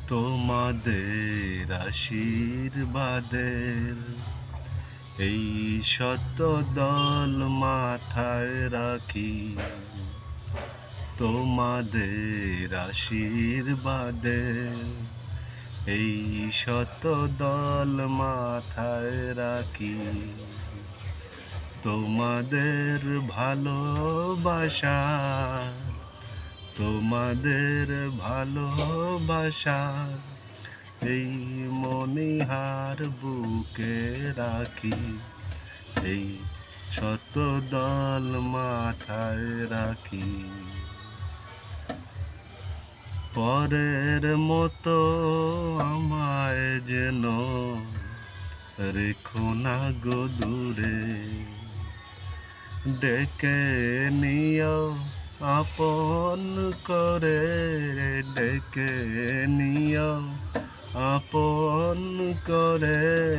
তোমাদের আশীর্বাদের এই শত দল মাথায় রাখি। তোমাদের আশীর্বাদের এই শত দল মাথায় রাখি। তোমাদের ভালোবাসা, তোমাদের ভালোবাসা এই মনিহার বুকে রাখি। এই শত দল মাথায় রাখি। পরের মতো আমায় যেন রেখো না গো দূরে, ডেকে নিও আপন করে, ডেকে নিও আপন করে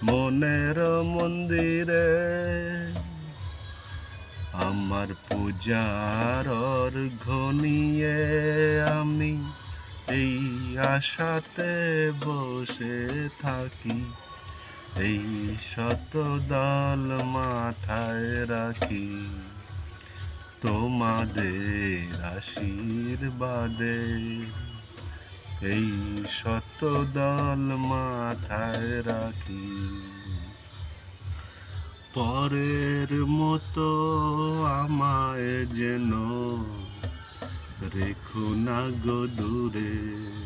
মনের মন্দিরে। আমার পূজার অর্ঘ্য নিয়ে আমি এই আশাতে বসে থাকি। এই শত দল মাথায় রাখি। তোমাদের আশীর্বাদে এই শত দল মাথায় রাখি। পরের মতো আমায় যেন রেখো না গো দূরে।